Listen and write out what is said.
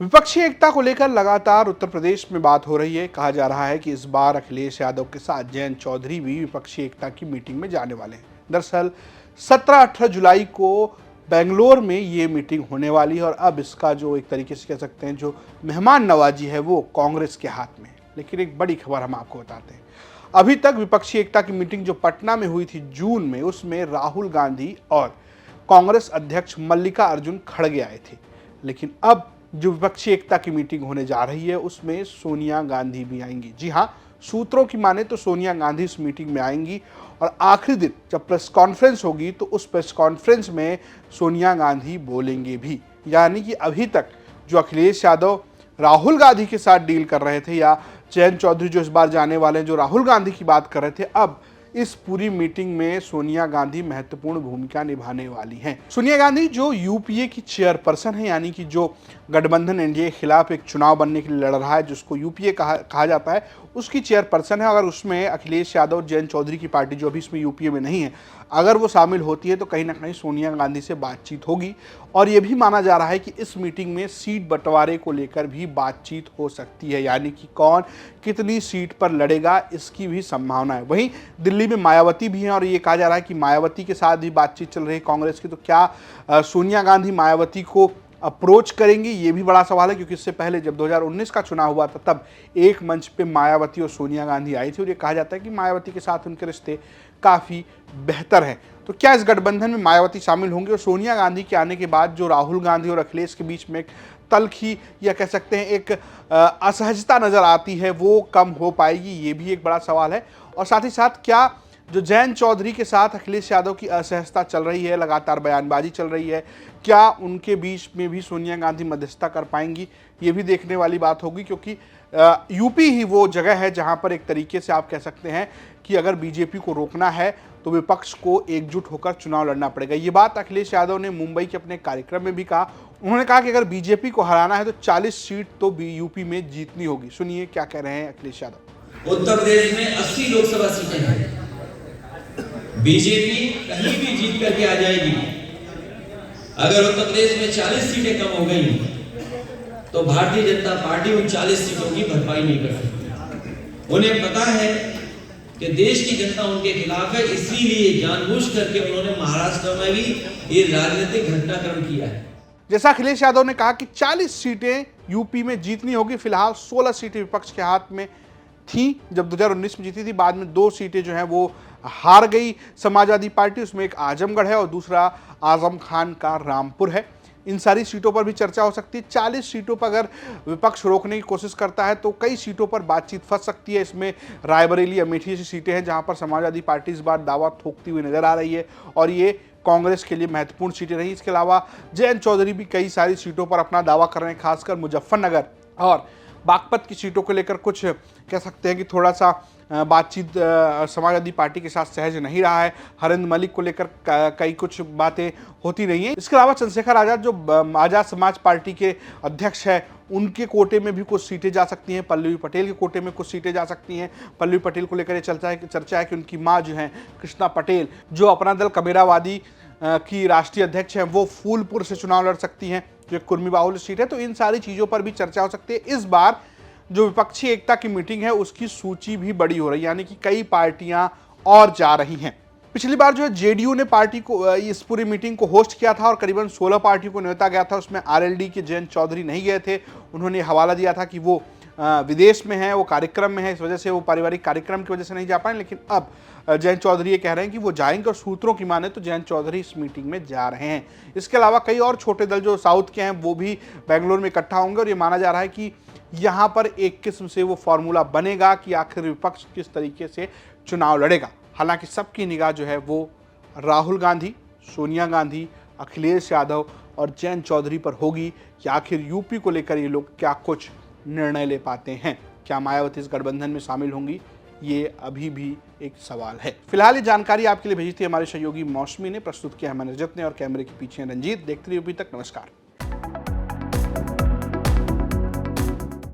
विपक्षी एकता को लेकर लगातार उत्तर प्रदेश में बात हो रही है। कहा जा रहा है कि इस बार अखिलेश यादव के साथ जयंत चौधरी भी विपक्षी एकता की मीटिंग में जाने वाले हैं। दरअसल 17-18 जुलाई को बेंगलोर में ये मीटिंग होने वाली है और अब इसका जो एक तरीके से कह सकते हैं जो मेहमान नवाजी है वो कांग्रेस के हाथ में है। लेकिन एक बड़ी खबर हम आपको बताते हैं। अभी तक विपक्षी एकता की मीटिंग जो पटना में हुई थी जून में, उसमें राहुल गांधी और कांग्रेस अध्यक्ष मल्लिकार्जुन खड़गे आए थे। लेकिन अब जो विपक्षी एकता की मीटिंग होने जा रही है उसमें सोनिया गांधी भी आएंगी। जी हाँ, सूत्रों की माने तो सोनिया गांधी इस मीटिंग में आएंगी और आखिरी दिन जब प्रेस कॉन्फ्रेंस होगी तो उस प्रेस कॉन्फ्रेंस में सोनिया गांधी बोलेंगे भी। यानी कि अभी तक जो अखिलेश यादव राहुल गांधी के साथ डील कर रहे थे या जयंत चौधरी जो इस बार जाने वाले हैं जो राहुल गांधी की बात कर रहे थे, अब इस पूरी मीटिंग में सोनिया गांधी महत्वपूर्ण भूमिका निभाने वाली हैं। सोनिया गांधी जो यूपीए की चेयरपर्सन है, यानी कि जो गठबंधन एनडीए के खिलाफ एक चुनाव बनने के लिए लड़ रहा है, जिसको यूपीए कहा जाता है, उसकी चेयरपर्सन है। अगर उसमें अखिलेश यादव जयंत चौधरी की पार्टी जो अभी इसमें यूपीए में नहीं है, अगर वो शामिल होती है तो कहीं ना कहीं सोनिया गांधी से बातचीत होगी। और ये भी माना जा रहा है कि इस मीटिंग में सीट बंटवारे को लेकर भी बातचीत हो सकती है, यानी कि कौन कितनी सीट पर लड़ेगा इसकी भी संभावना है। वहीं दिल्ली में मायावती भी हैं और ये कहा जा रहा है कि मायावती के साथ भी बातचीत चल रही है कांग्रेस की। तो क्या सोनिया गांधी मायावती को अप्रोच करेंगी, ये भी बड़ा सवाल है, क्योंकि इससे पहले जब 2019 का चुनाव हुआ था तब एक मंच पे मायावती और सोनिया गांधी आई थी और ये कहा जाता है कि मायावती के साथ उनके रिश्ते काफ़ी बेहतर हैं। तो क्या इस गठबंधन में मायावती शामिल होंगे और सोनिया गांधी के आने के बाद जो राहुल गांधी और अखिलेश के बीच में एक तल्खी या कह सकते हैं एक असहजता नज़र आती है वो कम हो पाएगी, ये भी एक बड़ा सवाल है। और साथ ही साथ क्या जो जयंत चौधरी के साथ अखिलेश यादव की असहजता चल रही है, लगातार बयानबाजी चल रही है, क्या उनके बीच में भी सोनिया गांधी मध्यस्थता कर पाएंगी, ये भी देखने वाली बात होगी। क्योंकि यूपी ही वो जगह है जहां पर एक तरीके से आप कह सकते हैं कि अगर बीजेपी को रोकना है तो विपक्ष को एकजुट होकर चुनाव लड़ना पड़ेगा। ये बात अखिलेश यादव ने मुंबई के अपने कार्यक्रम में भी कहा। उन्होंने कहा कि अगर बीजेपी को हराना है तो 40 सीट तो यूपी में जीतनी होगी। सुनिए क्या कह रहे हैं अखिलेश यादव। उत्तर प्रदेश में 80 लोकसभा सीटें हैं, बीजेपी कहीं भी जीत करके आ जाएगी। अगर उत्तर प्रदेश में 40 सीटें कम हो गई तो भारतीय जनता पार्टी उन 40 सीटों की भरपाई नहीं कर सकती। उन्हें पता है कि देश की जनता उनके खिलाफ है, इसीलिए जानबूझ करके उन्होंने महाराष्ट्र में भी ये राजनीतिक घटनाक्रम किया है। जैसा अखिलेश यादव ने कहा कि 40 सीटें यूपी में जीतनी होगी। फिलहाल 16 सीटें विपक्ष के हाथ में थी जब 2019 में जीती थी। बाद में 2 सीटें जो हैं वो हार गई समाजवादी पार्टी, उसमें एक आजमगढ़ है और दूसरा आजम खान का रामपुर है। इन सारी सीटों पर भी चर्चा हो सकती है। 40 सीटों पर अगर विपक्ष रोकने की कोशिश करता है तो कई सीटों पर बातचीत फंस सकती है। इसमें रायबरेली, अमेठी जैसी सीटें हैं जहां पर समाजवादी पार्टी इस बार दावा ठोकती हुई नजर आ रही है और ये कांग्रेस के लिए महत्वपूर्ण सीटें रही। इसके अलावा जयंत चौधरी भी कई सारी सीटों पर अपना दावा कर रहे हैं, खासकर मुजफ्फरनगर और बागपत की सीटों को लेकर कुछ कह सकते हैं कि थोड़ा सा बातचीत समाजवादी पार्टी के साथ सहज नहीं रहा है। हरिंद मलिक को लेकर कई कुछ बातें होती रही हैं। इसके अलावा चंद्रशेखर आजाद जो आजाद समाज पार्टी के अध्यक्ष है, उनके कोटे में भी कुछ सीटें जा सकती हैं। पल्लवी पटेल के कोटे में कुछ सीटें जा सकती हैं। पल्लवी पटेल को लेकर ये चर्चा है कि उनकी माँ जो हैं कृष्णा पटेल, जो अपना दल कबीरावादी की राष्ट्रीय अध्यक्ष हैं, वो फूलपुर से चुनाव लड़ सकती हैं जो कुर्मी बाहुल्य सीट है। तो इन सारी चीज़ों पर भी चर्चा हो सकती है। इस बार जो विपक्षी एकता की मीटिंग है उसकी सूची भी बड़ी हो रही है, यानी कि कई पार्टियां और जा रही हैं। पिछली बार जो है जेडीयू ने पार्टी को इस पूरी मीटिंग को होस्ट किया था और करीबन 16 पार्टियों को न्योता गया था। उसमें आरएलडी के जयंत चौधरी नहीं गए थे। उन्होंने हवाला दिया था कि वो विदेश में है, वो कार्यक्रम में है, इस वजह से वो पारिवारिक कार्यक्रम की वजह से नहीं जा पाए। लेकिन अब जयंत चौधरी ये कह रहे हैं कि वो जाएंगे और सूत्रों की माने तो जयंत चौधरी इस मीटिंग में जा रहे हैं। इसके अलावा कई और छोटे दल जो साउथ के हैं वो भी बेंगलोर में इकट्ठा होंगे और ये माना जा रहा है कि यहाँ पर एक किस्म से वो फॉर्मूला बनेगा कि आखिर विपक्ष किस तरीके से चुनाव लड़ेगा। हालांकि सबकी निगाह जो है वो राहुल गांधी, सोनिया गांधी, अखिलेश यादव और जयंत चौधरी पर होगी कि आखिर यूपी को लेकर ये लोग क्या कुछ निर्णय ले पाते हैं। क्या मायावती इस गठबंधन में शामिल होंगी, ये अभी भी एक सवाल है। फिलहाल ये जानकारी आपके लिए भेजी थी हमारे सहयोगी मौसमी ने, प्रस्तुत किया हमारे रजत ने और कैमरे के पीछे रंजीत। देखते रहिए यूपी तक। नमस्कार।